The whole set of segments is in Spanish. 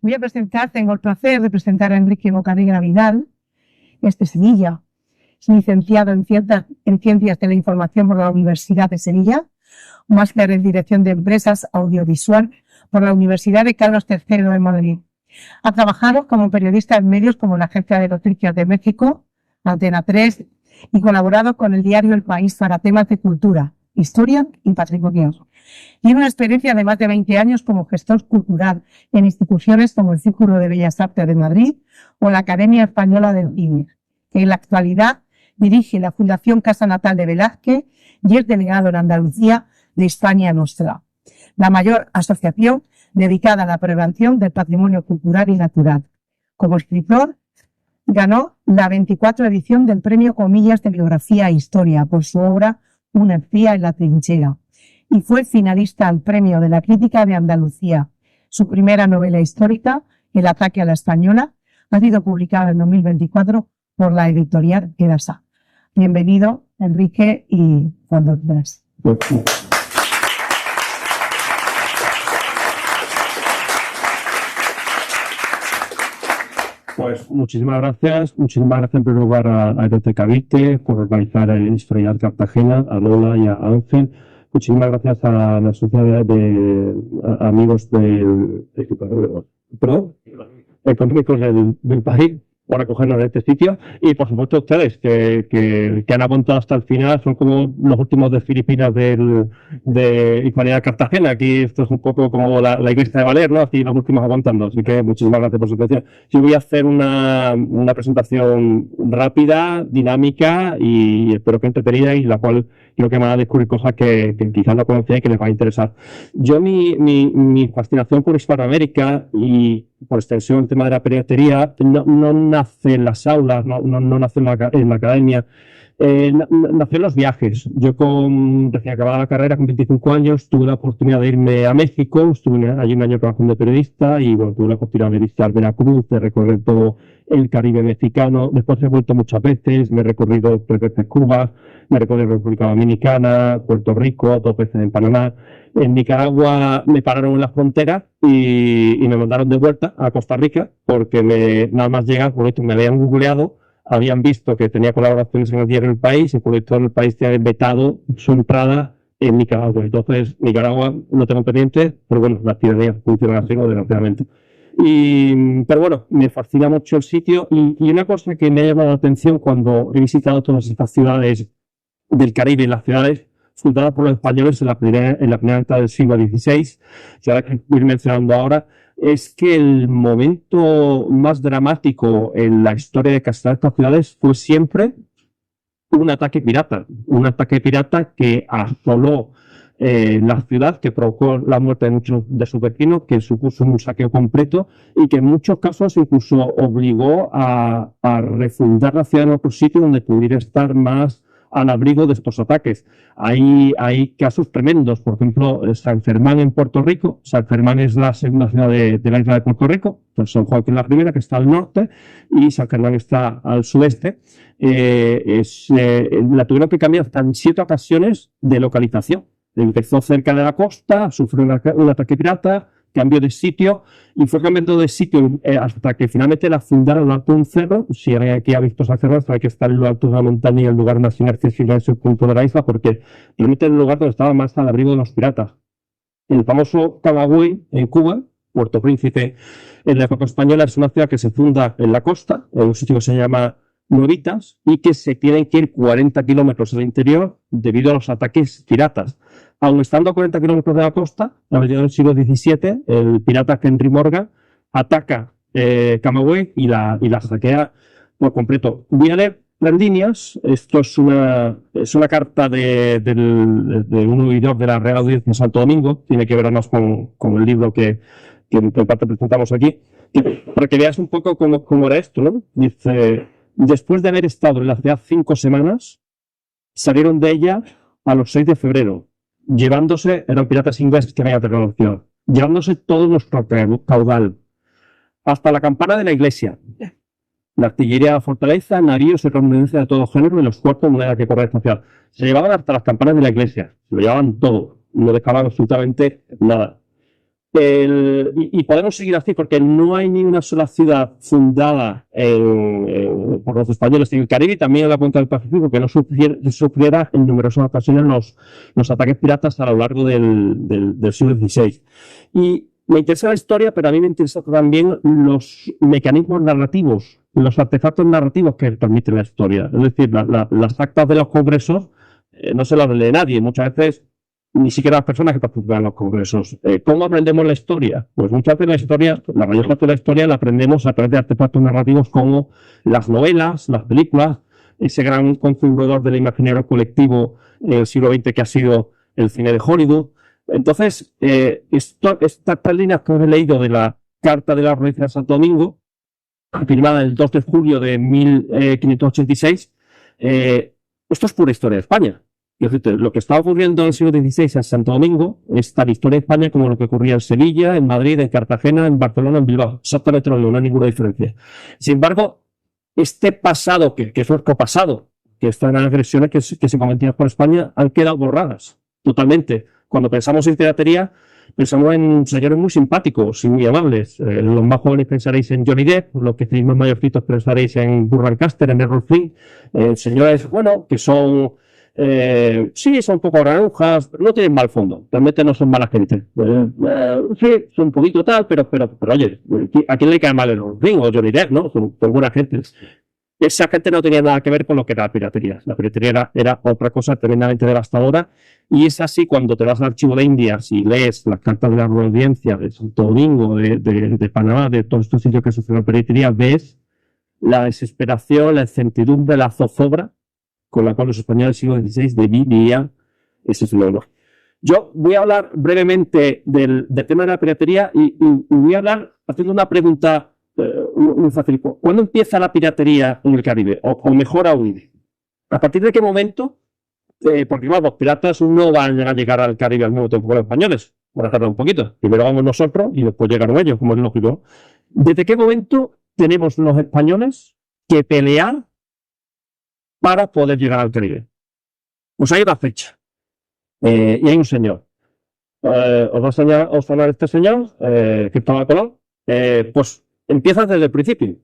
Tengo el placer de presentar a Enrique Bocanegra Vidal, es de Sevilla. Es licenciado en Ciencias de la Información por la Universidad de Sevilla, máster en Dirección de Empresas Audiovisual por la Universidad de Carlos III de Madrid. Ha trabajado como periodista en medios como la Agencia de Noticias de México, Antena 3, y colaborado con el diario El País para temas de cultura, historia y patrimonio. Tiene una experiencia de más de 20 años como gestor cultural en instituciones como el Círculo de Bellas Artes de Madrid o la Academia Española del Cine, que en la actualidad dirige la Fundación Casa Natal de Velázquez y es delegado en Andalucía de Hispania Nostra, la mayor asociación dedicada a la prevención del patrimonio cultural y natural. Como escritor, ganó la 24 edición del Premio Comillas de Biografía e Historia por su obra Una espía en la trinchera y fue finalista al Premio de la Crítica de Andalucía. Su primera novela histórica, El ataque a la española, ha sido publicada en 2024 por la editorial Edasa. Bienvenido, Enrique, y cuando quieras. Pues muchísimas gracias en primer lugar a RT Cavite por organizar el Historial Cartagena, a Lola y a Ángel. Muchísimas gracias a la sociedad de amigos económicos del país por acogernos en este sitio y por supuesto ustedes que han aguantado hasta el final. Son como los últimos de Filipinas de Hispanidad Cartagena. Aquí esto es un poco como la iglesia de Valer, ¿no? Aquí los últimos aguantando, así que muchísimas gracias por su atención. Yo voy a hacer una presentación rápida, dinámica y espero que entretenida, y la cual creo que van a descubrir cosas que quizás no conocían y que les va a interesar. Yo mi fascinación por Hispanoamérica y por extensión el tema de la piratería no nace en las aulas, no nace en la academia, nació en los viajes. Yo recién acabada la carrera, con 25 años, tuve la oportunidad de irme a México, estuve allí un año trabajando de periodista y bueno, tuve la oportunidad de visitar Veracruz, de recorrer todo el Caribe mexicano. Después he vuelto muchas veces, me he recorrido 3 veces Cuba, me he recorrido República Dominicana, Puerto Rico, 2 veces en Panamá. En Nicaragua me pararon en la frontera y me mandaron de vuelta a Costa Rica porque nada más llegar, por esto me habían googleado, habían visto que tenía colaboraciones en el diario El País y por esto el país tenía vetado su entrada en Nicaragua. Entonces, Nicaragua no tengo pendiente, pero bueno, las ciudadanías funcionan así, desgraciadamente. Pero bueno, me fascina mucho el sitio y una cosa que me ha llamado la atención cuando he visitado todas estas ciudades del Caribe, las ciudades fundadas por los españoles en la primera mitad del siglo XVI, y ahora que voy mencionando ahora, es que el momento más dramático en la historia de casi todas estas ciudades fue siempre un ataque pirata que asoló la ciudad, que provocó la muerte de muchos de sus vecinos, que supuso un saqueo completo y que en muchos casos incluso obligó a refundar la ciudad en otro sitio donde pudiera estar más al abrigo de estos ataques. Hay casos tremendos, por ejemplo, San Germán en Puerto Rico. San Germán es la segunda ciudad de la isla de Puerto Rico, pues San Juan, que es la primera, que está al norte, y San Germán está al sudeste. La tuvieron que cambiar hasta en 7 ocasiones de localización. Empezó cerca de la costa, sufrió un ataque pirata, cambió de sitio y fue cambiando de sitio hasta que finalmente la fundaron en lo alto de un cerro. Si alguien aquí ha visto esa cerro, sabe que está en lo alto de una montaña y el lugar más inaccesible es el punto de la isla, porque realmente es el lugar donde estaba más al abrigo de los piratas. El famoso Camagüey en Cuba, Puerto Príncipe en la época española, es una ciudad que se funda en la costa, en un sitio que se llama Nuevitas, y que se tienen que ir 40 kilómetros al interior debido a los ataques piratas. Aun estando a 40 kilómetros de la costa, a mediados del siglo XVII, el pirata Henry Morgan ataca Camagüey y la saquea por completo. Voy a leer 3 líneas. Esto es una carta de un oidor de la Real Audiencia de Santo Domingo. Tiene que ver además con el libro que en parte presentamos aquí. Para que veas un poco cómo era esto, ¿no? Dice: después de haber estado en la ciudad 5 semanas, salieron de ella a los 6 de febrero. Eran piratas ingleses que habían reconocido, llevándose todo nuestro caudal, hasta la campana de la iglesia, la artillería de la fortaleza, navíos y remunencia de todo género y los cuartos de moneda que corre esta ciudad. Se llevaban hasta las campanas de la iglesia, se lo llevaban todo, no dejaban absolutamente nada. Y podemos seguir así porque no hay ni una sola ciudad fundada por los españoles en el Caribe y también en la cuenca del Pacífico que no sufriera en numerosas ocasiones los ataques piratas a lo largo del siglo XVI. Y me interesa la historia, pero a mí me interesan también los mecanismos narrativos, los artefactos narrativos que permiten la historia. Es decir, las actas de los congresos no se las lee nadie. Muchas veces ni siquiera las personas que participan en los congresos. ¿Cómo aprendemos la historia? Pues muchas veces la mayor parte de la historia la aprendemos a través de artefactos narrativos como las novelas, las películas, ese gran configurador del imaginario colectivo en el siglo XX que ha sido el cine de Hollywood. Entonces, estas líneas que os he leído de la Carta de la Provincia de Santo Domingo, firmada el 2 de julio de 1586, esto es pura historia de España. Lo que estaba ocurriendo en el siglo XVI en Santo Domingo es tan historia de España como lo que ocurría en Sevilla, en Madrid, en Cartagena, en Barcelona, en Bilbao. Exactamente lo mismo, no hay ninguna diferencia. Sin embargo, este pasado, que es nuestro pasado, que están las agresiones que se cometían por España, han quedado borradas totalmente. Cuando pensamos en piratería, pensamos en señores muy simpáticos y muy amables. Los más jóvenes pensaréis en Johnny Depp, los que estéis más mayorcitos pensaréis en Burt Lancaster, en Errol Flynn. Señores, bueno, que son... sí, son un poco granujas, pero no tienen mal fondo. Realmente no son mala gente. Sí, son un poquito tal, pero oye, ¿a quién le cae mal Errol Flynn o Johnny Depp, no? Son buena gente. Esa gente no tenía nada que ver con lo que era la piratería. La piratería era otra cosa tremendamente devastadora. Y es así cuando te vas al Archivo de Indias y lees las cartas de la audiencia de Santo Domingo, de Panamá, de todos estos sitios que sufrieron piratería, ves la desesperación, la incertidumbre, la zozobra con la cual los españoles del siglo XVI vivían ese fenómeno. Yo voy a hablar brevemente del tema de la piratería y voy a hablar haciendo una pregunta muy fácil. ¿Cuándo empieza la piratería en el Caribe? O mejor aún, ¿a partir de qué momento? Porque los piratas no van a llegar al Caribe al mismo tiempo que los españoles. Van a tardar un poquito. Primero vamos nosotros y después llegaron ellos, como es lógico. ¿Desde qué momento tenemos los españoles que pelear para poder llegar al Caribe? Pues hay una fecha. Y hay un señor. Os va a sonar este señor, Cristóbal Colón. Pues empieza desde el principio.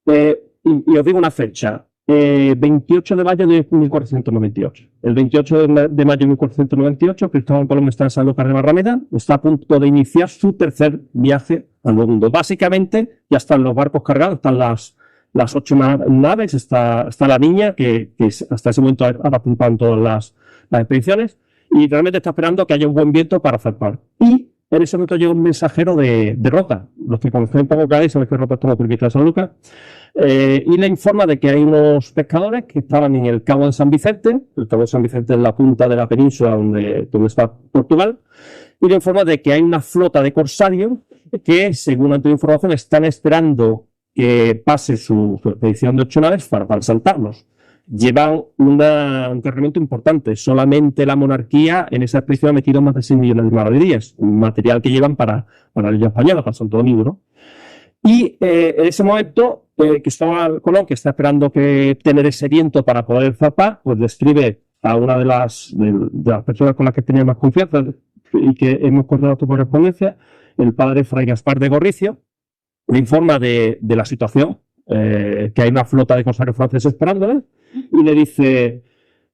Y os digo una fecha. 28 de mayo de 1498. El 28 de mayo de 1498, Cristóbal Colón está en Sanlúcar de Barrameda, está a punto de iniciar su tercer viaje al Nuevo Mundo. Básicamente, ya están los barcos cargados, están las 8 naves, está la niña, que hasta ese momento ha participado en todas las expediciones, y realmente está esperando que haya un buen viento para zarpar. Y en ese momento llega un mensajero de Rota. Los que conocen un poco Cádiz saben que Rota está muy cerquita de Sanlúcar. Y le informa de que hay unos pescadores que estaban en el Cabo de San Vicente. El Cabo de San Vicente es la punta de la península donde está Portugal. Y le informa de que hay una flota de corsarios que, según la información, están esperando que pase su expedición de 8 naves para asaltarlos. Llevan un cargamento importante. Solamente la monarquía en esa expedición ha metido más de 6 millones de maravedíes. Un material que llevan para la línea española, para Santo Domingo, ¿no? Y en ese momento, Cristóbal Colón, que está esperando tener ese viento para poder zarpar, pues le escribe a una de las personas con las que tenía más confianza y que hemos coordinado tu correspondencia, el padre Fray Gaspar de Gorricio, le informa de la situación, que hay una flota de corsarios franceses esperándole, y le dice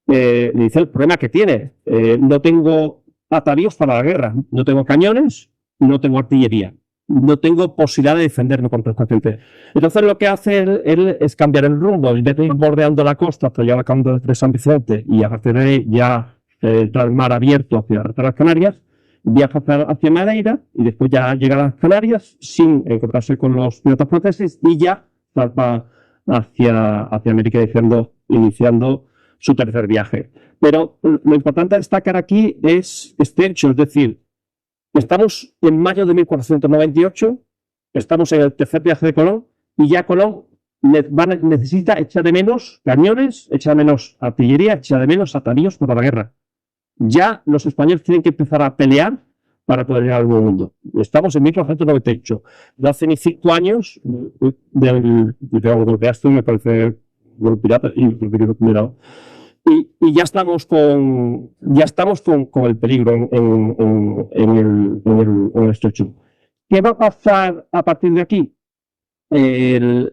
el problema que tiene. No tengo atavíos para la guerra, no tengo cañones, no tengo artillería, no tengo posibilidad de defenderme contra esta gente. Entonces lo que hace él es cambiar el rumbo, en vez de ir bordeando la costa hasta llegar al campo de San Vicente y a partir de ahí ya el mar abierto hacia las Canarias, viaja hacia Madeira y después ya llega a las Canarias sin encontrarse con los piratas franceses y ya salpa hacia América iniciando su tercer viaje. Pero lo importante de destacar aquí es este hecho, es decir, estamos en mayo de 1498, estamos en el tercer viaje de Colón y ya Colón necesita echar de menos cañones, echa de menos artillería, echa de menos atavíos para la guerra. Ya los españoles tienen que empezar a pelear para poder llegar al Nuevo Mundo. Estamos en 1498. No hace ni 5 años del golpeaste, me parece, gol pirata, y y ya estamos con el peligro en el estrecho. ¿Qué va a pasar a partir de aquí?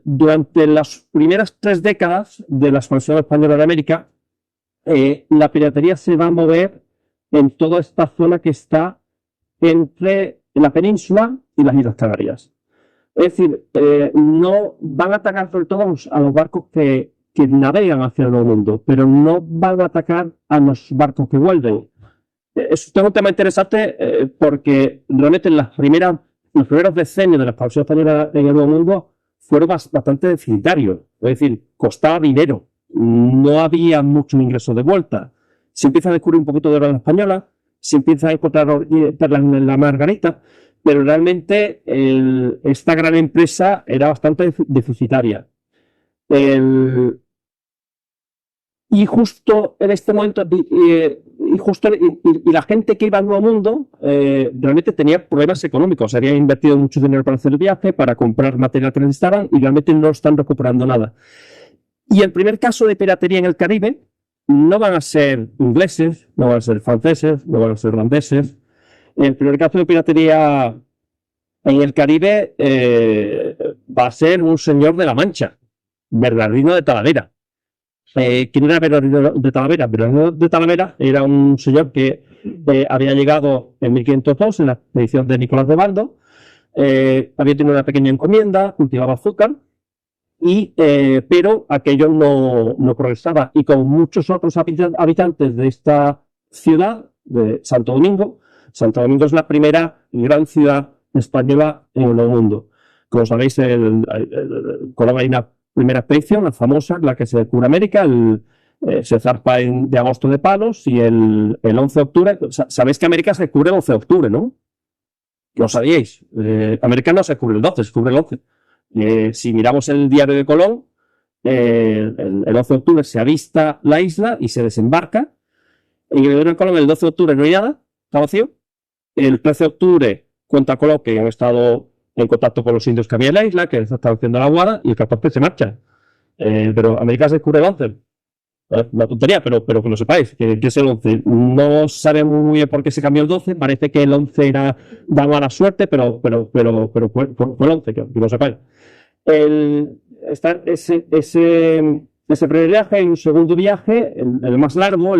Durante las primeras 3 décadas de la expansión española de América, la piratería se va a mover en toda esta zona que está entre la península y las Islas Canarias. Es decir, no van a atacar sobre todo a los barcos que navegan hacia el Nuevo Mundo, pero no van a atacar a los barcos que vuelven. Esto es un tema interesante porque realmente los primeros decenios de la expansión española en el Nuevo Mundo fueron bastante deficitarios. Es decir, costaba dinero, no había mucho ingreso de vuelta. Se empieza a descubrir un poquito de oro en la española, se empieza a encontrar perlas en la Margarita, pero realmente esta gran empresa era bastante deficitaria. Y justo en este momento, y la gente que iba al Nuevo Mundo realmente tenía problemas económicos. Habían invertido mucho dinero para hacer el viaje, para comprar material que necesitaban, y realmente no están recuperando nada. Y el primer caso de piratería en el Caribe no van a ser ingleses, no van a ser franceses, no van a ser holandeses. El primer caso de piratería en el Caribe va a ser un señor de La Mancha, Bernardino de Talavera. ¿Quién era Bernardino de Talavera? Bernardino de Talavera era un señor que había llegado en 1502 en la expedición de Nicolás de Baldo, había tenido una pequeña encomienda, cultivaba azúcar, pero aquello no progresaba. Y con muchos otros habitantes de esta ciudad, de Santo Domingo es la primera gran ciudad española en el Nuevo Mundo. Como sabéis, Colón hay una primera expedición, la famosa, la que se descubre América, se zarpa de agosto de Palos, y el 11 de octubre, sabéis que América se descubre el 11 de octubre, ¿no? Lo sabíais. América no se descubre el 12, se descubre el 11. Si miramos el diario de Colón, el 11 de octubre se avista la isla y se desembarca. En el diario de Colón, el 12 de octubre no hay nada, está vacío. El 13 de octubre cuenta Colón que han estado en contacto con los indios que había en la isla, que se están haciendo la guarda, y el 14 se marcha. Pero América se descubre el 11. Una tontería, pero que lo sepáis, que es el 11. No sabemos muy bien por qué se cambió el 12, parece que el 11 da mala suerte, pero fue el 11, que lo sepáis. Ese primer viaje, en un segundo viaje, el más largo,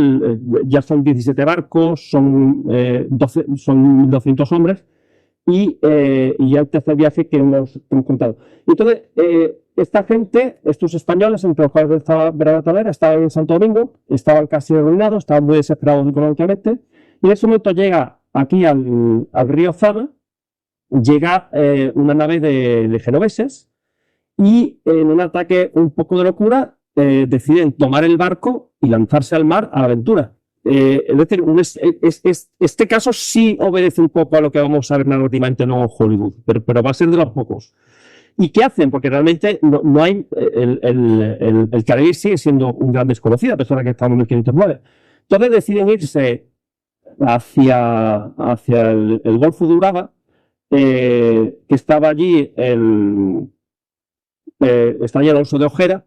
ya son 17 barcos, son 1.200 hombres, y ya el tercer viaje que hemos contado. Entonces, esta gente, estos españoles, entre los cuales estaba Bernardo de Talavera, estaban en Santo Domingo, estaban casi arruinados, estaban muy desesperados económicamente, y en ese momento llega aquí al río Zama, llega una nave de genoveses, y en un ataque un poco de locura, deciden tomar el barco y lanzarse al mar a la aventura. Es decir, este caso sí obedece un poco a lo que vamos a ver últimamente en Hollywood, pero va a ser de los pocos. ¿Y qué hacen? Porque realmente no hay. El Caribe sigue siendo un gran desconocido, a pesar de que estamos en 1509. Entonces deciden irse hacia el Golfo de Urabá, que estaba allí está allí Alonso de Ojera.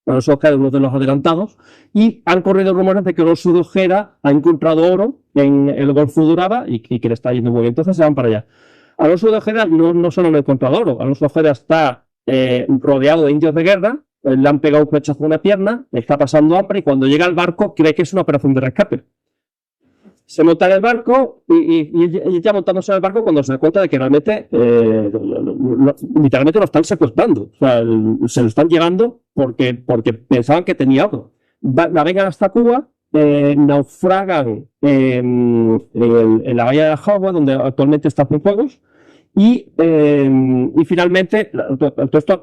Alonso de Ojera es uno de los adelantados, y han corrido rumores de que Alonso de Ojera ha encontrado oro en el Golfo de Urabá y que le está yendo muy bien. Entonces se van para allá. Alonso de Ojeda no solo no ha encontrado oro, Alonso de Ojeda está rodeado de indios de guerra, le han pegado un flechazo en una pierna, está pasando hambre, y cuando llega al barco cree que es una operación de rescate. Se monta en el barco y ya montándose en el barco, cuando se da cuenta de que realmente literalmente lo están secuestrando. O sea, se lo están llevando porque pensaban que tenía oro. Navegan hasta Cuba, naufragan en la bahía de la Jagua, donde actualmente está Cienfuegos, y finalmente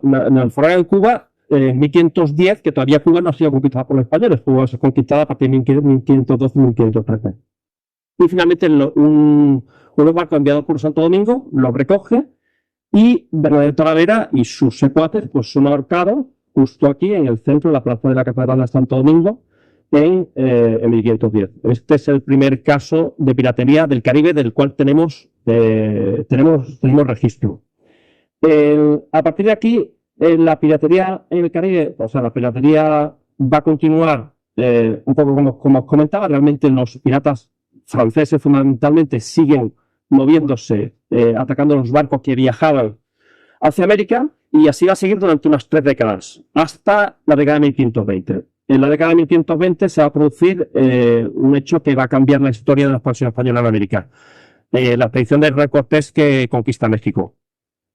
naufragan en Cuba en 1510, que todavía Cuba no ha sido conquistada por los españoles. Cuba se conquistada a partir de 1512 y 1513. Y finalmente un barco enviado por Santo Domingo lo recoge, y Bernardo de Talavera y sus secuaces pues son ahorcados justo aquí en el centro de la plaza de la Catedral de Santo Domingo en 1510. Este es el primer caso de piratería del Caribe del cual tenemos registro. A partir de aquí, la piratería en el Caribe, o sea, la piratería va a continuar un poco como os comentaba, realmente los piratas franceses fundamentalmente siguen moviéndose, atacando los barcos que viajaban hacia América, y así va a seguir durante unas 3 décadas, hasta la década de 1520. En la década de 1520 se va a producir un hecho que va a cambiar la historia de la expansión española en América. La expedición de Hernán Cortés que conquista México.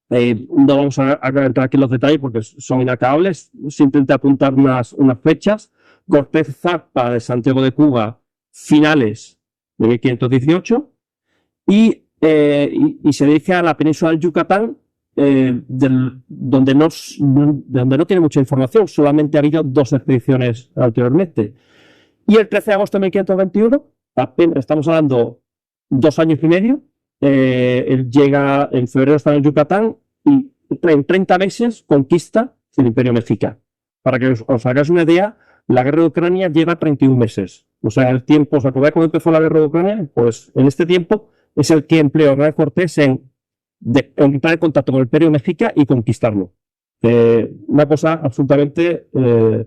No vamos a entrar aquí en los detalles porque son inacabables, simplemente apuntar unas fechas. Cortés zarpa de Santiago de Cuba finales de 1518 y se dirige a la península del Yucatán, donde no tiene mucha información, solamente ha habido 2 expediciones anteriormente. Y el 13 de agosto de 1521, apenas estamos hablando 2 años y medio, él llega en febrero, está en el Yucatán y en 30 meses conquista el Imperio Mexica. Para que os hagáis una idea, la guerra de Ucrania lleva 31 meses. O sea, el tiempo, ¿os acordáis cuando empezó la guerra de Ucrania? Pues en este tiempo es el que empleó Hernán Cortés en entrar en contacto con el Imperio Mexica y conquistarlo. Una cosa absolutamente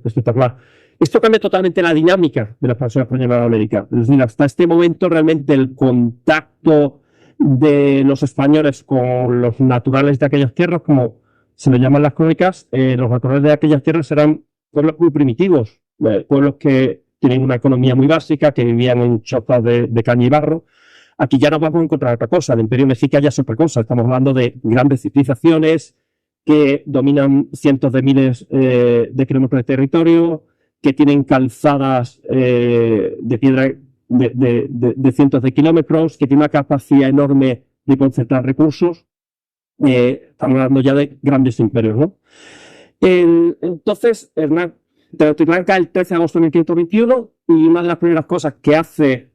espectacular. Esto cambia totalmente la dinámica de la expansión española en América. Es decir, hasta este momento realmente el contacto de los españoles con los naturales de aquellas tierras, como se le llaman las crónicas, los naturales de aquellas tierras eran pueblos muy primitivos, pueblos que tienen una economía muy básica, que vivían en chozas de caña y barro. Aquí ya no vamos a encontrar otra cosa. El Imperio Mexica ya es otra cosa. Estamos hablando de grandes civilizaciones que dominan cientos de miles de kilómetros de territorio, que tienen calzadas de piedra de cientos de kilómetros, que tienen una capacidad enorme de concentrar recursos. Estamos hablando ya de grandes imperios, ¿no? Entonces, Hernán Teotihuacán el 13 de agosto de 1521, y una de las primeras cosas que hace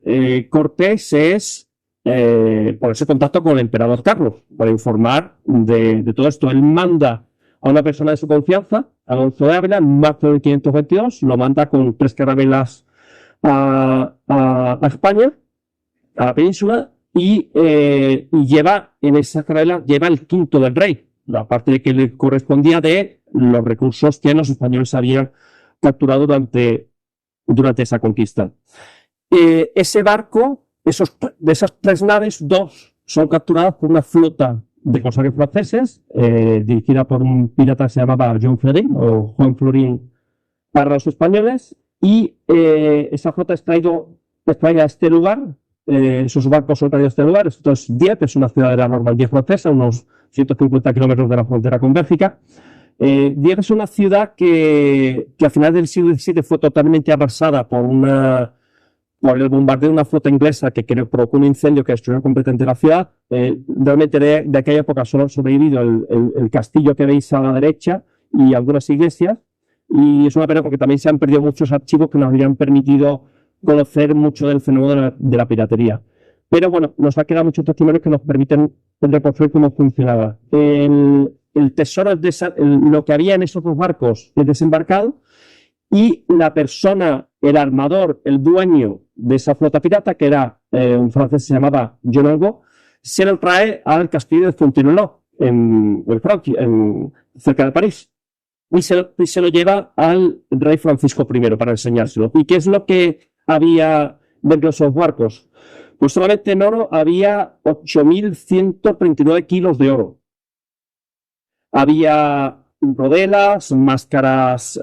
Cortés es ponerse en contacto con el emperador Carlos para informar de todo esto. Él manda a una persona de su confianza, Alonso de Ávila, en marzo de 1522, lo manda con 3 carabelas a España, a la península, y lleva en esa carabela el quinto del rey, la parte de que le correspondía de los recursos que los españoles habían capturado durante esa conquista. Ese barco, de esas 3 naves, 2 son capturadas por una flota de corsarios franceses, dirigida por un pirata que se llamaba Juan Florín para los españoles, y esa flota es traída a este lugar. Esos barcos son traídos a este lugar. Esto es Dieppe, es una ciudad de la Normandía francesa, unos 150 kilómetros de la frontera con Bélgica. Dieppe es una ciudad que a finales del siglo XVII fue totalmente arrasada por el bombardeo de una flota inglesa que provocó un incendio que destruyó completamente la ciudad. Realmente de aquella época solo ha sobrevivido el castillo que veis a la derecha y algunas iglesias, y es una pena porque también se han perdido muchos archivos que nos habrían permitido conocer mucho del fenómeno de la piratería. Pero bueno, nos ha quedado muchos testimonios que nos permiten reconstruir cómo funcionaba. El tesoro, lo que había en esos 2 barcos es desembarcado, y la persona, el armador, el dueño de esa flota pirata, que era un francés que se llamaba John Albo, se lo trae al castillo de Fontainebleau, cerca de París, y se lo lleva al rey Francisco I para enseñárselo. ¿Y qué es lo que había dentro de esos barcos? Pues solamente en oro había 8.139 kilos de oro. Había rodelas, máscaras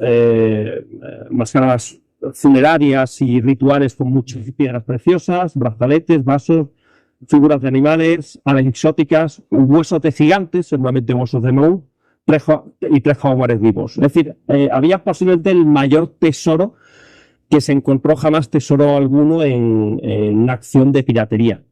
funerarias y rituales con muchas piedras preciosas, brazaletes, vasos, figuras de animales, aves exóticas, huesos de gigantes, seguramente huesos de Maú, y 3 jaguares vivos. Es decir, había posiblemente el mayor tesoro que se encontró jamás, tesoro alguno en una acción de piratería.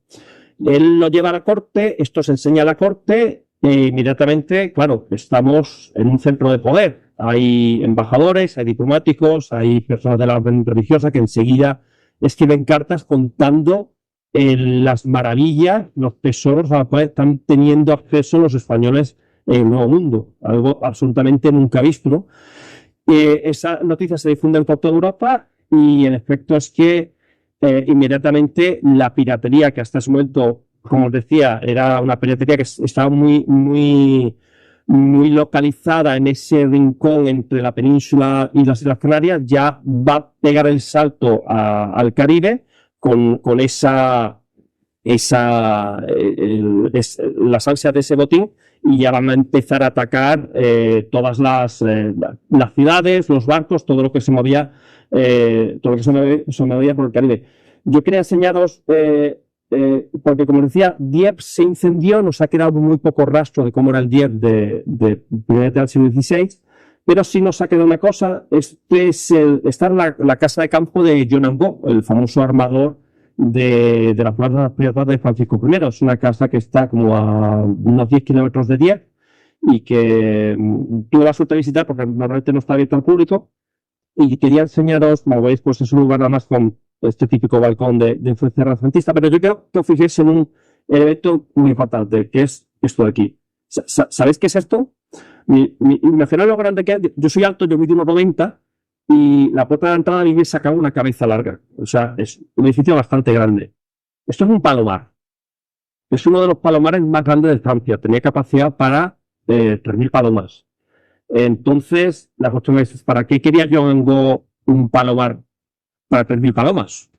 Él lo lleva a la corte, esto se enseña a la corte, e inmediatamente, claro, estamos en un centro de poder. Hay embajadores, hay diplomáticos, hay personas de la orden religiosa que enseguida escriben cartas contando las maravillas, los tesoros a los cuales están teniendo acceso los españoles en el Nuevo Mundo, algo absolutamente nunca visto, ¿no? Esa noticia se difunde por toda Europa, y en efecto es que inmediatamente la piratería, que hasta ese momento, como os decía, era una piratería que estaba muy muy localizada en ese rincón entre la península y las Islas Canarias, ya va a pegar el salto al Caribe con las ansias de ese botín, y ya van a empezar a atacar todas las ciudades, los barcos, todo lo que se movía, se movía por el Caribe. Yo quería enseñaros, porque como decía, Dieppe se incendió, nos ha quedado muy poco rastro de cómo era el Dieppe de finales del siglo XVI, pero sí nos ha quedado una cosa. Está la casa de campo de John Angot, el famoso armador de la Plaza de Francisco I. Es una casa que está como a unos 10 kilómetros de Dieppe y que tuve la suerte de visitar porque normalmente no está abierto al público, y quería enseñaros, como veis, pues es un lugar nada más con este típico balcón de influencia renacentista, pero yo creo que os fijéis en un elemento muy importante, que es esto de aquí. ¿Sabéis qué es esto? Imaginaos lo grande que es. Yo soy alto, yo mido 1,90, y la puerta de entrada a mí me sacaba una cabeza larga. O sea, es un edificio bastante grande. Esto es un palomar. Es uno de los palomares más grandes de Francia. Tenía capacidad para 3.000 palomas. Entonces, la cuestión es, ¿para qué quería John Angot un palomar para 3.000 palomas?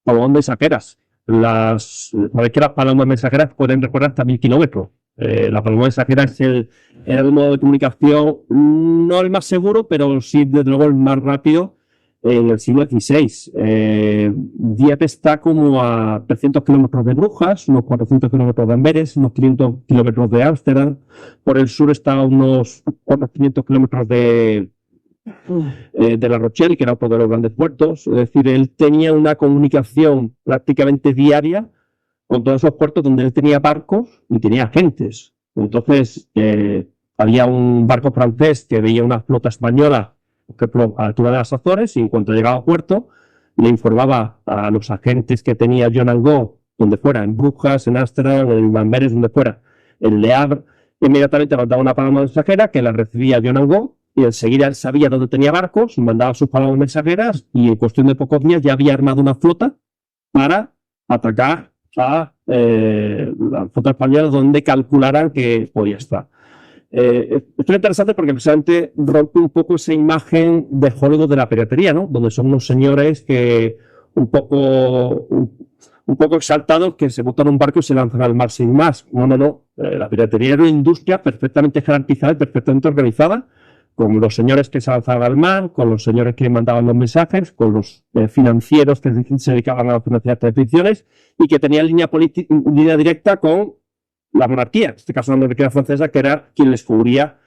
Palomas mensajeras. Sabéis que las palomas mensajeras pueden recorrer hasta 1.000 kilómetros. La paloma mensajera es el modo de comunicación, no el más seguro, pero sí, desde luego, el más rápido en el siglo XVI. Dieppe está como a 300 kilómetros de Brujas, unos 400 kilómetros de Amberes, unos 500 kilómetros de Ámsterdam. Por el sur está a unos 500 kilómetros de La Rochelle, que era otro de los grandes puertos. Es decir, él tenía una comunicación prácticamente diaria con todos esos puertos donde él tenía barcos y tenía agentes. Entonces, había un barco francés que veía una flota española, por ejemplo, a la altura de las Azores, y en cuanto llegaba a puerto, le informaba a los agentes que tenía John Angot, donde fuera, en Brujas, en Ámsterdam, en Amberes, donde fuera, en Le Havre, inmediatamente mandaba una paloma mensajera que la recibía John Angot, y enseguida él sabía dónde tenía barcos, mandaba sus palomas mensajeras, y en cuestión de pocos días ya había armado una flota para atacar a la flota española donde calcularan que podía estar. Esto es interesante porque precisamente rompe un poco esa imagen de Hollywood de la piratería, ¿no? Donde son unos señores que un poco exaltados, que se montan un barco y se lanzan al mar sin más. No. La piratería era una industria perfectamente jerarquizada y perfectamente organizada, con los señores que se lanzaban al mar, con los señores que mandaban los mensajes, con los financieros que se dedicaban a financiar estas expediciones y que tenían línea directa con la monarquía, en este caso la monarquía francesa, que era quien les cubría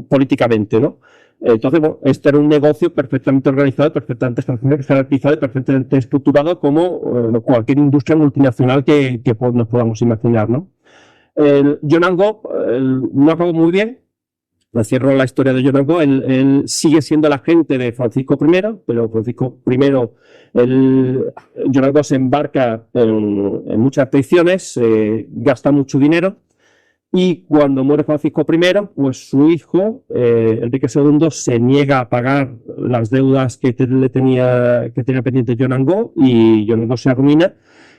políticamente, ¿no? Entonces, bueno, este era un negocio perfectamente organizado, perfectamente jerarquizado y perfectamente estructurado, como cualquier industria multinacional que nos podamos imaginar, ¿no? John Angot no acabó muy bien. Cierro la historia de John Angot. Él sigue siendo el agente de Francisco I, pero Francisco I, John Angot se embarca en muchas expediciones, gasta mucho dinero, y cuando muere Francisco I, pues su hijo, Enrique II, se niega a pagar las deudas que tenía pendiente John Angot, y John Angot se arruina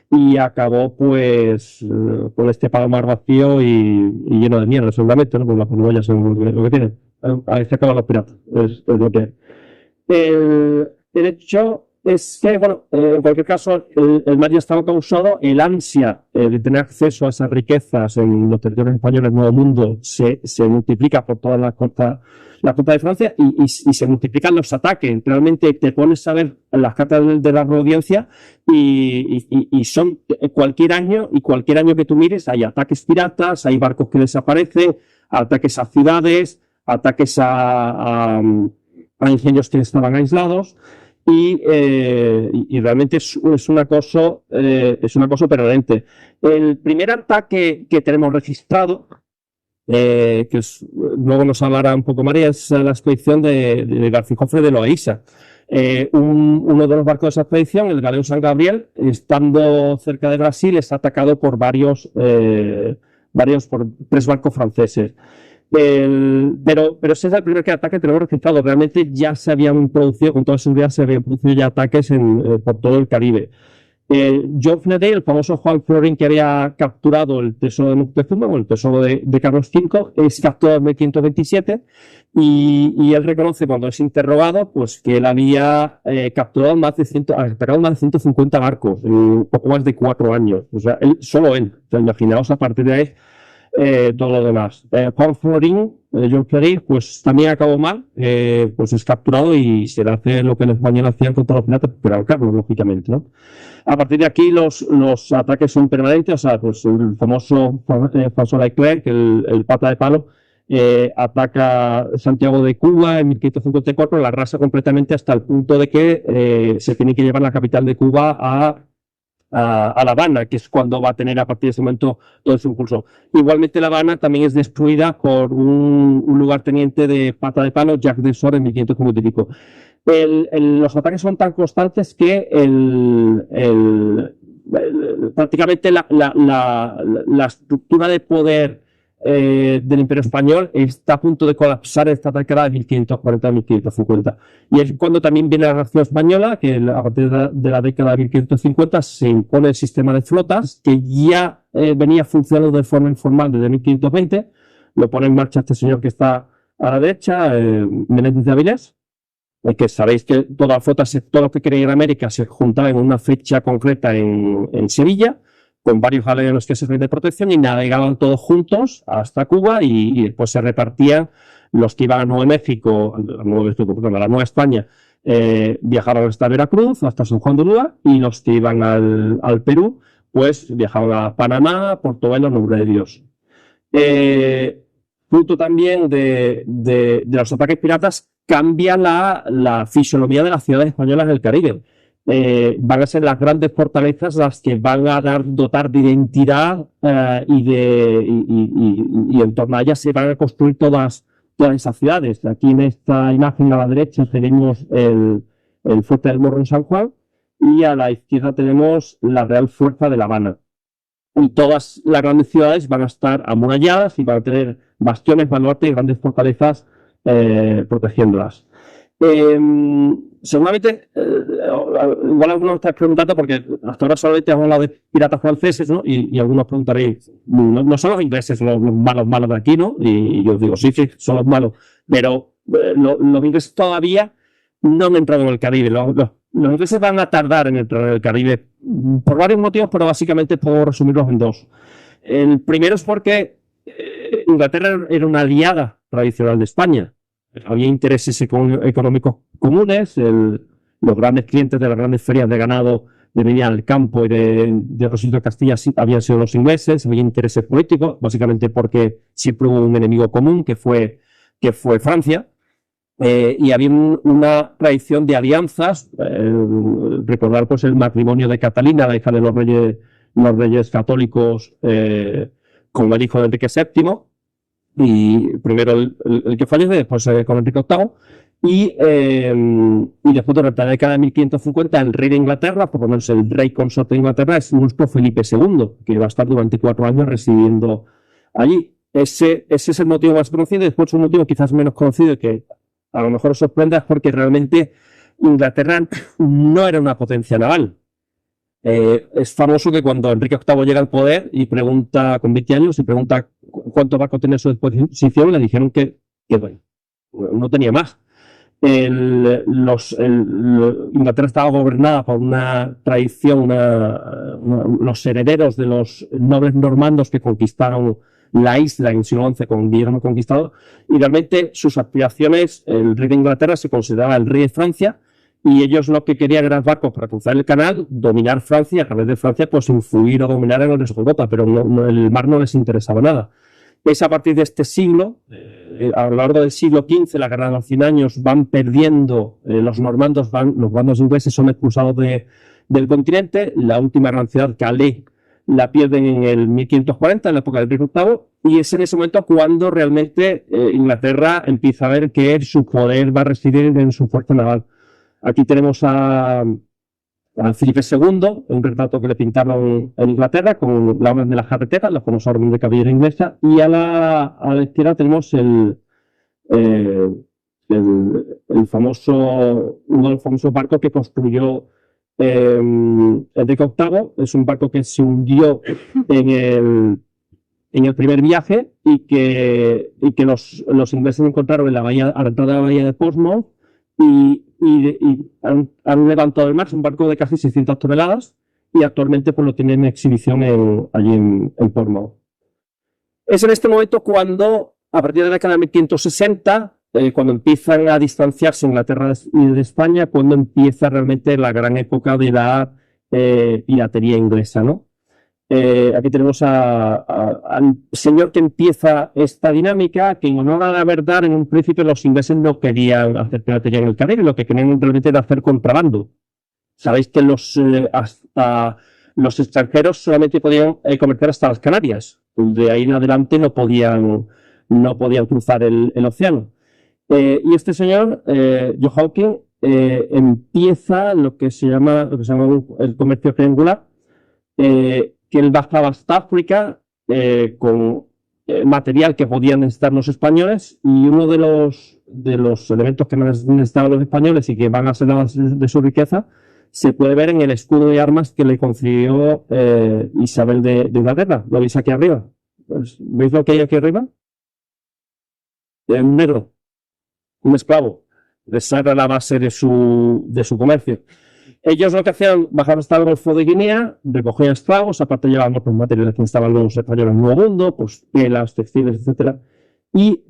y acabó pues con este palomar vacío y lleno de mierda, seguramente, ¿no? Pues las palomas ya son lo que tienen. Ahí se acaban los piratas. Es lo que el hecho es que, bueno, en cualquier caso, el mar ya estaba causado. El ansia de tener acceso a esas riquezas en los territorios españoles del Nuevo Mundo se multiplica por toda la costa de Francia, y se multiplican los ataques. Realmente te pones a ver las cartas de la audiencia y son cualquier año que tú mires, hay ataques piratas, hay barcos que desaparecen, ataques a ciudades, ataques a ingenios que estaban aislados, y realmente es una cosa permanente. El primer ataque que tenemos registrado, luego nos hablará un poco María, es la expedición de García Jofre de Loaiza. Uno de los barcos de esa expedición, el galeo San Gabriel, estando cerca de Brasil, es atacado por por 3 barcos franceses. Pero ese es el primer ataque que tenemos registrado. Realmente ya se habían producido, con toda seguridad, ya ataques por todo el Caribe. John Flaherty, el famoso Juan Florín que había capturado el tesoro de Moctezuma, o el tesoro de Carlos V, es capturado en 1527 y él reconoce cuando es interrogado pues que él había capturado más de 150 barcos en poco más de 4 años. O sea, solo él. O sea, imaginaos a partir de ahí todo lo demás. Juan Florín, John Florín, pues también acabó mal, pues es capturado y se le hace lo que los españoles hacían contra los piratas, pero al Carlos, lógicamente, ¿no? A partir de aquí los ataques son permanentes, o sea, pues el famoso François Leclerc, el pata de palo, ataca Santiago de Cuba en 1554, la arrasa completamente hasta el punto de que se tiene que llevar la capital de Cuba a La Habana, que es cuando va a tener a partir de ese momento todo ese impulso. Igualmente La Habana también es destruida por un lugarteniente de pata de palo, Jacques de Sor, en 1555. Los ataques son tan constantes que prácticamente la estructura de poder del Imperio Español está a punto de colapsar esta década de 1540-1550. Y es cuando también viene la Reacción Española, que a partir de la década de 1550 se impone el sistema de flotas, que ya venía funcionando de forma informal desde 1520. Lo pone en marcha este señor que está a la derecha, Menéndez de Avilés, que sabéis que toda la flota, todo lo que quería ir a América se juntaba en una fecha concreta en Sevilla, con varios galeones que servían de protección y navegaban todos juntos hasta Cuba y después se repartían los que iban a Nuevo México, a la Nueva España, viajaban hasta Veracruz, hasta San Juan de Ulúa, y los que iban al Perú, pues viajaban a Panamá, Portobelo, Nombre de Dios. Fruto también de los ataques piratas, cambia la fisonomía de las ciudades españolas del Caribe. Van a ser las grandes fortalezas las que van a dotar de identidad y en torno a ellas se van a construir todas esas ciudades. Aquí en esta imagen a la derecha tenemos el Fuerte del Morro en San Juan y a la izquierda tenemos la Real Fuerza de La Habana. Y todas las grandes ciudades van a estar amuralladas y van a tener bastiones, baluartes y grandes fortalezas protegiéndolas. Seguramente, igual algunos estáis preguntando, porque hasta ahora solamente hemos hablado de piratas franceses, ¿no? Y algunos preguntaréis, no son los ingleses los malos de aquí, ¿no? Y yo os digo, sí, son los malos, pero los ingleses todavía no han entrado en el Caribe. Los ingleses van a tardar en entrar en el Caribe por varios motivos, pero básicamente puedo resumirlos en dos. El primero es porque Inglaterra era una aliada tradicional de España. Había intereses económicos comunes, los grandes clientes de las grandes ferias de ganado de venir al campo y de Rosito de Castilla habían sido los ingleses, había intereses políticos, básicamente porque siempre hubo un enemigo común que fue Francia, y había una tradición de alianzas, recordar pues el matrimonio de Catalina, la hija de los reyes católicos, con el hijo de Enrique VII, y primero el que fallece, después con Enrique VIII, y después durante la década de 1550 el rey de Inglaterra, por lo menos el rey consorte de Inglaterra, es nuestro Felipe II, que va a estar durante 4 años residiendo allí. Ese es el motivo más conocido, y después un motivo quizás menos conocido y que a lo mejor os sorprenda, es porque realmente Inglaterra no era una potencia naval. Es famoso que cuando Enrique VIII llega al poder y pregunta, con 20 años, y pregunta cuántos barcos tenía a su disposición, le dijeron que no tenía más. Inglaterra estaba gobernada por una tradición, los herederos de los nobles normandos que conquistaron la isla en el siglo XI con Guillermo el Conquistador, y realmente sus aspiraciones, el rey de Inglaterra se consideraba el rey de Francia, y ellos lo que querían eran barcos para cruzar el canal, dominar Francia, a través de Francia pues influir o dominar en el resto de Europa, pero el mar no les interesaba nada. Es a partir de este siglo, a lo largo del siglo XV, la guerra de los 100 años, van perdiendo, los normandos, los bandos ingleses son expulsados del continente, la última gran ciudad, Calais, la pierden en el 1540, en la época del Enrique VIII, y es en ese momento cuando realmente Inglaterra empieza a ver que su poder va a residir en su fuerza naval. Aquí tenemos a Felipe II, un retrato que le pintaron en Inglaterra con la orden de la jarretera, la famosa orden de caballería inglesa, y a la izquierda tenemos uno de los famosos barcos que construyó Enrique VIII es un barco que se hundió en el primer viaje y que los ingleses encontraron en la bahía, a la entrada de la bahía de Portsmouth y han levantado el mar. Es un barco de casi 600 toneladas y actualmente pues lo tienen en exhibición allí en Portsmouth. Es en este momento cuando, a partir de la década de 1560, cuando empiezan a distanciarse Inglaterra de España, cuando empieza realmente la gran época de la piratería inglesa, ¿no? Aquí tenemos al señor que empieza esta dinámica, que en honor a la verdad, en un principio los ingleses no querían hacer piratería en el Caribe, lo que querían realmente era hacer contrabando. Sabéis que hasta los extranjeros solamente podían comerciar hasta las Canarias. De ahí en adelante no podían cruzar el océano. Y este señor, John Hawking, empieza lo que se llama el comercio triangular, que él bajaba hasta África con material que podían necesitar los españoles, y uno de los elementos que necesitaban los españoles y que van a ser la base de su riqueza se puede ver en el escudo de armas que le concedió Isabel de Inglaterra. ¿Lo veis aquí arriba? ¿Veis lo que hay aquí arriba? Un negro, un esclavo. Esa era la base de su comercio. Ellos lo que hacían, bajaban hasta el Golfo de Guinea, recogían esclavos, aparte llevaban otros materiales que estaban los españoles en el Nuevo Mundo, pues telas, textiles, etcétera, y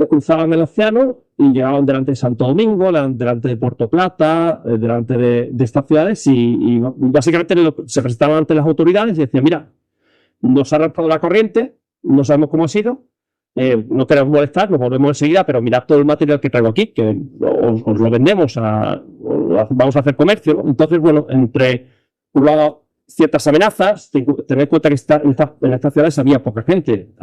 cruzaban el océano y llegaban delante de Santo Domingo, delante de Puerto Plata, delante de estas ciudades, y básicamente se presentaban ante las autoridades y decían: mira, nos ha arrastrado la corriente, no sabemos cómo ha sido, no queremos molestar, nos volvemos enseguida, pero mirad todo el material que traigo aquí, que os lo vendemos, vamos a hacer comercio, ¿no? Entonces, bueno, entre por un lado ciertas amenazas, tened en cuenta que en estas ciudades había poca gente.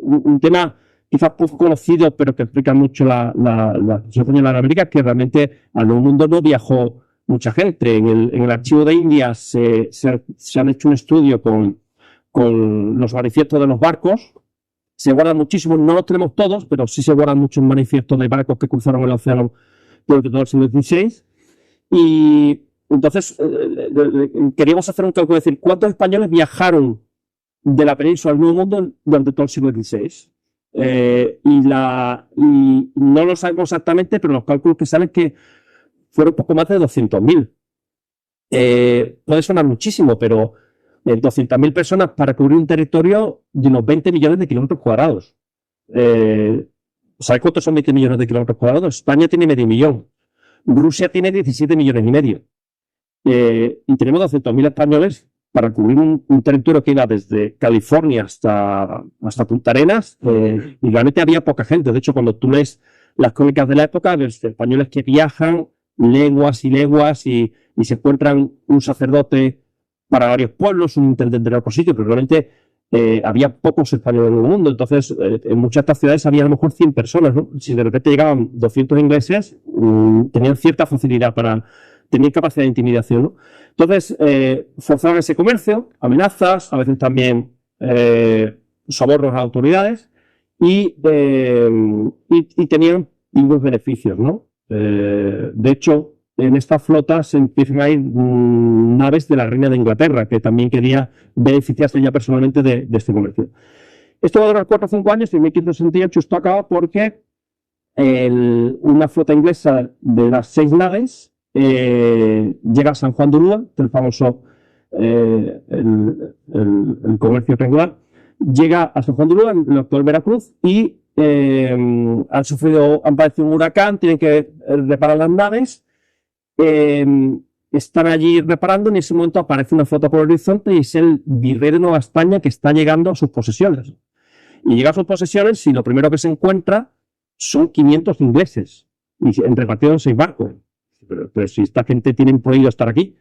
Un tema quizás poco conocido, pero que explica mucho la situación en América, que realmente al Nuevo Mundo no viajó mucha gente. En el archivo de India se han hecho un estudio con los manifiestos de los barcos. Se guardan muchísimos, no los tenemos todos, pero sí se guardan muchos manifiestos de barcos que cruzaron el océano durante todo el siglo XVI. Y entonces queríamos hacer un cálculo, es decir, ¿cuántos españoles viajaron de la península al Nuevo Mundo durante todo el siglo XVI? Y no lo sabemos exactamente, pero los cálculos que salen que fueron poco más de 200.000. Puede sonar muchísimo, pero 200.000 personas para cubrir un territorio de unos 20 millones de kilómetros cuadrados. ¿Sabes cuántos son 20 millones de kilómetros cuadrados? España tiene medio millón. Rusia tiene 17 millones y medio. Y tenemos 200.000 españoles para cubrir un territorio que iba desde California hasta Punta Arenas. Y realmente había poca gente. De hecho, cuando tú lees las crónicas de la época, ves españoles que viajan leguas y leguas y se encuentran un sacerdote para varios pueblos, un intendente de otro sitio, pero realmente había pocos españoles en el mundo. Entonces, en muchas de estas ciudades había a lo mejor 100 personas, ¿no? Si de repente llegaban 200 ingleses, tenían cierta facilidad tenían capacidad de intimidación, ¿no? Entonces, forzaban ese comercio, amenazas, a veces también sobornos a autoridades, y tenían unos beneficios, ¿no? De hecho, en esta flota se empiezan a ir naves de la reina de Inglaterra, que también quería beneficiarse ya personalmente de este comercio. Esto va a durar 4 o 5 años y en 1568 esto acaba porque una flota inglesa de las 6 naves llega a San Juan de Ulúa, el famoso el comercio triangular, llega a San Juan de Ulúa, en el actual Veracruz, y han padecido un huracán, tienen que reparar las naves. Están allí reparando, y en ese momento aparece una flota por el horizonte y es el virrey de Nueva España que está llegando a sus posesiones. Y llega a sus posesiones y lo primero que se encuentra son 500 ingleses y repartidos en 6 barcos. Pero si esta gente tiene prohibido estar aquí.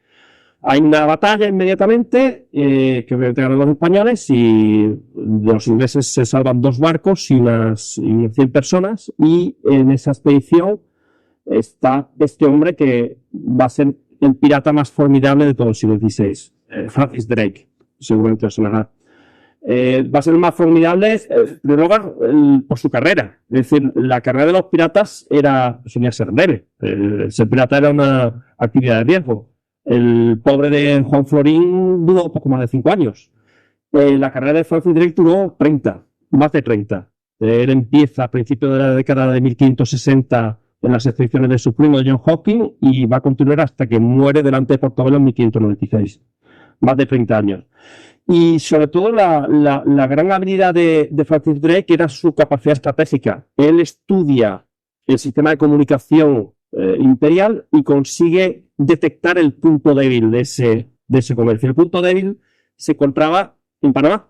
Hay una batalla inmediatamente que ganan los españoles, y de los ingleses se salvan 2 barcos y unas 100 personas, y en esa expedición está este hombre que va a ser el pirata más formidable de todo el siglo XVI, Francis Drake, seguramente os sonará. Va a ser el más formidable, en primer lugar, por su carrera. Es decir, la carrera de los piratas solía ser leve. Ser pirata era una actividad de riesgo. El pobre de Juan Florín duró poco más de 5 años. La carrera de Francis Drake duró 30, más de 30. Él empieza a principios de la década de 1560 en las expediciones de su primo John Hawking y va a continuar hasta que muere delante de Portobelo en 1596. Más de 30 años. Y sobre todo la gran habilidad de Francis Drake era su capacidad estratégica. Él estudia el sistema de comunicación imperial y consigue detectar el punto débil de ese comercio. El punto débil se encontraba en Panamá.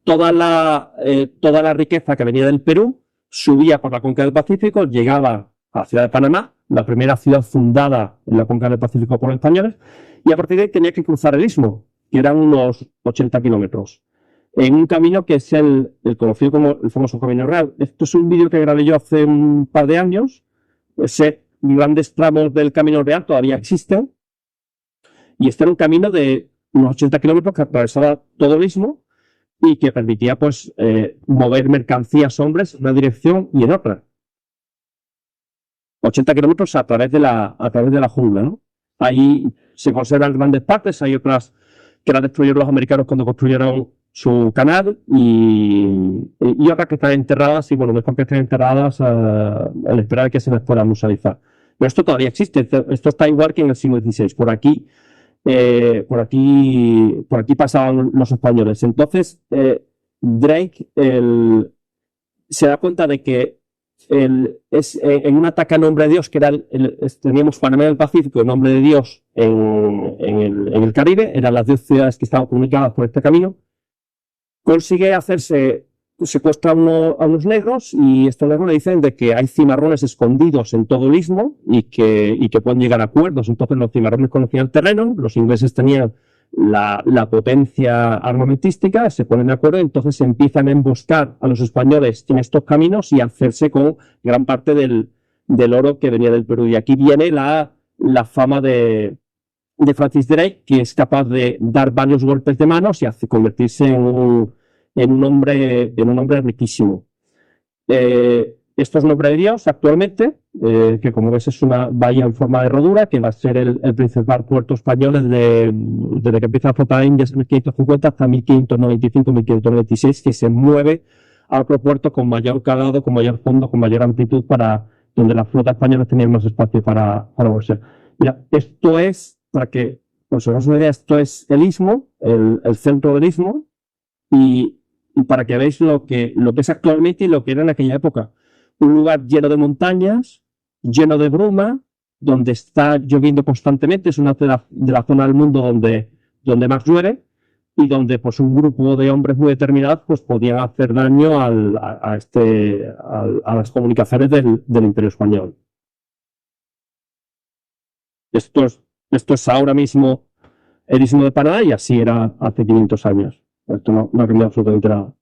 Toda la riqueza que venía del Perú subía por la cuenca del Pacífico, llegaba a la ciudad de Panamá, la primera ciudad fundada en la cuenca del Pacífico por los españoles, y a partir de ahí tenía que cruzar el istmo, que eran unos 80 kilómetros, en un camino que es el conocido como el famoso Camino Real. Esto es un vídeo que grabé yo hace un par de años. Grandes tramos del Camino Real todavía existen, y este era un camino de unos 80 kilómetros que atravesaba todo el istmo y que permitía pues mover mercancías, hombres, en una dirección y en otra. 80 kilómetros a través de la jungla, ¿no? Ahí se conservan grandes partes, hay otras que las destruyeron los americanos cuando construyeron su canal y otras que están enterradas, y bueno, mejor que estén enterradas al esperar que se les pueda musealizar. Pero esto todavía existe, esto está igual que en el siglo XVI, por aquí pasaban los españoles. Entonces, Drake se da cuenta de que en un ataque a nombre de Dios, que era teníamos Panamá del Pacífico, en nombre de Dios en el Caribe, eran las 10 ciudades que estaban comunicadas por este camino, consigue secuestra a unos negros, y estos negros le dicen de que hay cimarrones escondidos en todo el istmo y que pueden llegar a acuerdos. Entonces los cimarrones conocían el terreno, los ingleses tenían la potencia armamentística, se ponen de acuerdo, entonces empiezan a emboscar a los españoles en estos caminos y a hacerse con gran parte del oro que venía del Perú. Y aquí viene la fama de Francis Drake, que es capaz de dar varios golpes de manos y convertirse en un hombre riquísimo. Esto es nombre de Dios actualmente, que como ves es una bahía en forma de rodura, que va a ser el principal puerto español desde que empieza la flota de Indias en 1550 hasta 1595-1596, que se mueve a otro puerto con mayor calado, con mayor fondo, con mayor amplitud, para donde la flota española tenía más espacio para moverse. Mira, esto es, para que os hagáis una idea, esto es el istmo, el centro del istmo, y para que veáis lo que es actualmente y lo que era en aquella época. Un lugar lleno de montañas, lleno de bruma, donde está lloviendo constantemente. Es una de la zona del mundo donde más llueve, y donde pues un grupo de hombres muy determinados pues podían hacer daño a las comunicaciones del Imperio Español. Esto es ahora mismo el istmo de Panamá, y así era hace 500 años. Esto no ha cambiado absolutamente nada.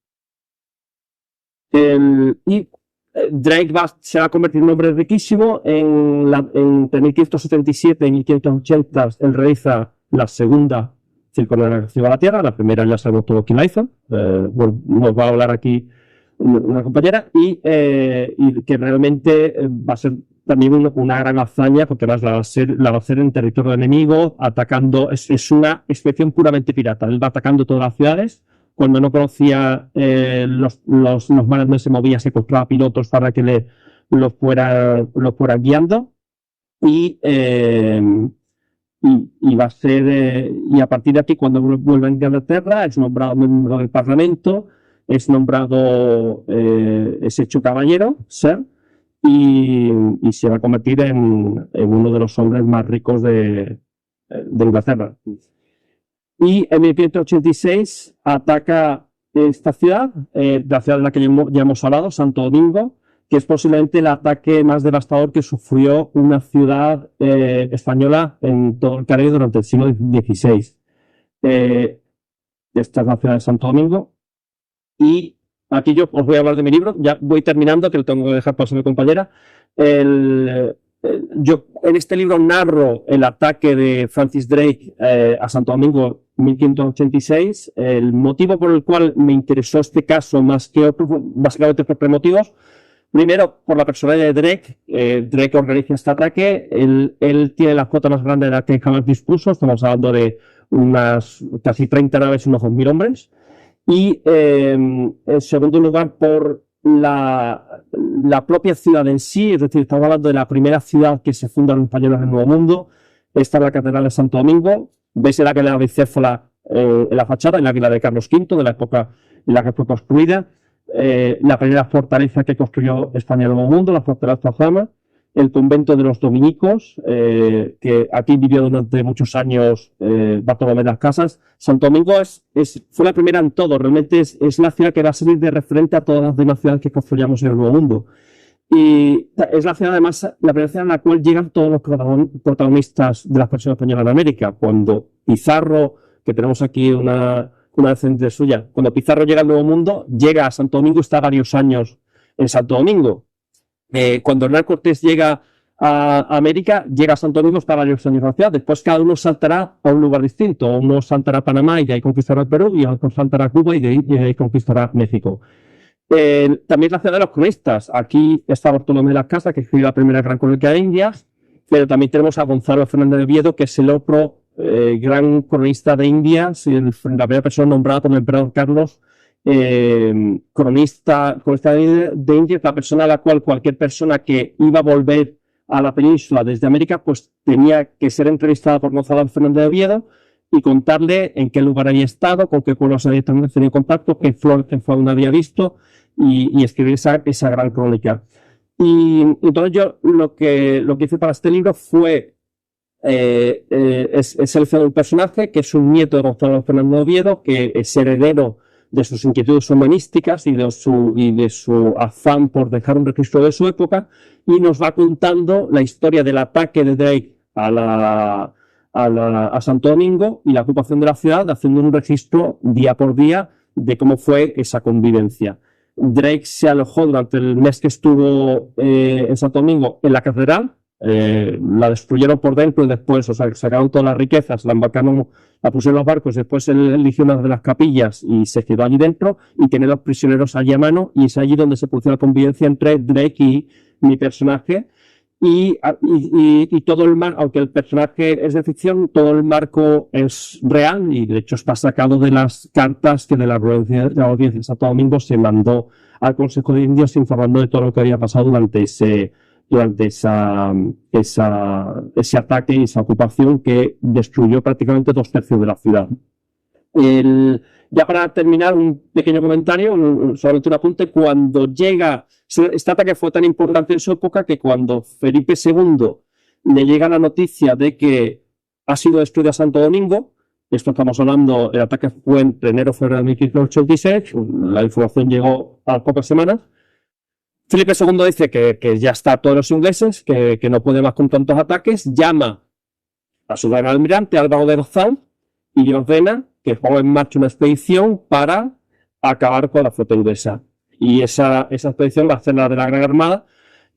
Drake se va a convertir en un hombre riquísimo. Entre 1577 y 1580 él realiza la segunda circunnavegación a la Tierra. La primera ya sabemos todo quién la hizo. Nos va a hablar aquí una compañera, y que realmente va a ser también una gran hazaña, porque la va a hacer en territorio enemigo, atacando. Es una expedición puramente pirata. Él va atacando todas las ciudades. Cuando no conocía los mares donde se movía, se encontraba pilotos para que los fueran guiando, y va a ser, y a partir de aquí, cuando vuelve a Inglaterra, es nombrado miembro del Parlamento, es hecho caballero, sir, y se va a convertir en uno de los hombres más ricos de Inglaterra. Y en 1586 ataca esta ciudad, la ciudad de la que ya hemos hablado, Santo Domingo, que es posiblemente el ataque más devastador que sufrió una ciudad española en todo el Caribe durante el siglo XVI. Esta es la ciudad de Santo Domingo. Y aquí yo os voy a hablar de mi libro, ya voy terminando, que lo tengo que dejar paso a mi compañera. Yo en este libro narro el ataque de Francis Drake a Santo Domingo en 1586. El motivo por el cual me interesó este caso más que otros, básicamente por tres motivos. Primero, por la personalidad de Drake. Drake organiza este ataque. Él tiene la flota más grande de la que jamás dispuso. Estamos hablando de unas casi 30 naves y unos 2.000 hombres. Y en segundo lugar, por la propia ciudad en sí. Es decir, estamos hablando de la primera ciudad que se funda los españoles en el Nuevo Mundo. Esta es la Catedral de Santo Domingo. Veis el águila bicéfala en la fachada, el águila de Carlos V, de la época en la que fue construida. La primera fortaleza que construyó España en el Nuevo Mundo, la fortaleza Zama, el convento de los dominicos, que aquí vivió durante muchos años Bartolomé de las Casas. Santo Domingo fue la primera en todo, realmente es la ciudad que va a servir de referente a todas las demás ciudades que construyamos en el Nuevo Mundo. Y es la ciudad, además, la primera ciudad en la cual llegan todos los protagonistas de la expansión española en América. Cuando Pizarro, que tenemos aquí una descendiente suya, cuando Pizarro llega al Nuevo Mundo, llega a Santo Domingo, está varios años en Santo Domingo. Cuando Hernán Cortés llega a América, llega a Santo Domingo, está varios años en la ciudad. Después cada uno saltará a un lugar distinto. Uno saltará a Panamá y de ahí conquistará el Perú, y otro saltará a Cuba y de ahí conquistará México. También la ciudad de los cronistas. Aquí está Bartolomé de las Casas, que escribió la primera gran crónica de Indias, pero también tenemos a Gonzalo Fernández de Oviedo, que es el otro gran cronista de Indias, y la primera persona nombrada por el emperador Carlos, cronista de Indias, la persona a la cual cualquier persona que iba a volver a la península desde América, pues tenía que ser entrevistada por Gonzalo Fernández de Oviedo y contarle en qué lugar había estado, con qué pueblos había tenido contacto, qué flores había visto, y escribir esa gran crónica. Y entonces yo lo que hice para este libro fue seleccionar un personaje que es un nieto de Gonzalo Fernández de Oviedo, que es heredero de sus inquietudes humanísticas y de su afán por dejar un registro de su época, y nos va contando la historia del ataque de Drake a Santo Domingo y la ocupación de la ciudad, haciendo un registro día por día de cómo fue esa convivencia. Drake se alojó durante el mes que estuvo en Santo Domingo en la catedral. La destruyeron por dentro y después, sacaron todas las riquezas, la embarcaron, la pusieron en los barcos, después él eligió una de las capillas y se quedó allí dentro y tiene los prisioneros allí a mano, y es allí donde se produjo la convivencia entre Drake y mi personaje. Y todo el marco, aunque el personaje es de ficción, todo el marco es real, y de hecho está sacado de las cartas que de la audiencia de Santo Domingo se mandó al Consejo de Indias, informando de todo lo que había pasado durante ese ataque y esa ocupación que destruyó prácticamente 2/3 de la ciudad. Ya para terminar, un pequeño comentario, solamente un apunte. Cuando llega, este ataque fue tan importante en su época que cuando Felipe II le llega la noticia de que ha sido destruida Santo Domingo, esto estamos hablando, el ataque fue entre enero y febrero de 1586, la información llegó a pocas semanas. Felipe II dice que ya está todos los ingleses, que no puede más con tantos ataques, llama a su gran almirante, Álvaro de Orzal, y le ordena que ponga en marcha una expedición para acabar con la flota inglesa. Y esa expedición va a ser la de la Gran Armada,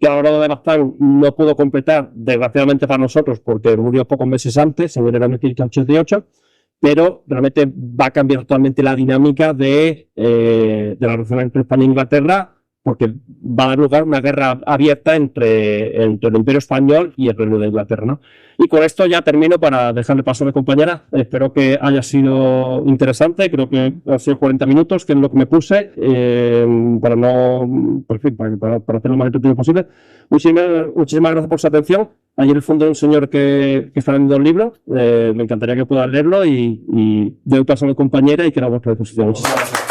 que Álvaro de Bazán no pudo completar, desgraciadamente para nosotros, porque murió pocos meses antes, en enero de 1588, pero realmente va a cambiar totalmente la dinámica de la relación entre España e Inglaterra, porque va a dar lugar a una guerra abierta entre el Imperio Español y el Reino de Inglaterra, ¿no? Y con esto ya termino para dejarle paso a mi compañera. Espero que haya sido interesante. Creo que han sido 40 minutos, que es lo que me puse, para hacer lo más entretenido posible. Muchísimas gracias por su atención. Allí en el fondo hay un señor que está leyendo el libro. Me encantaría que pueda leerlo, y doy paso a mi compañera y quedo a vuestra disposición. Muchísimas gracias.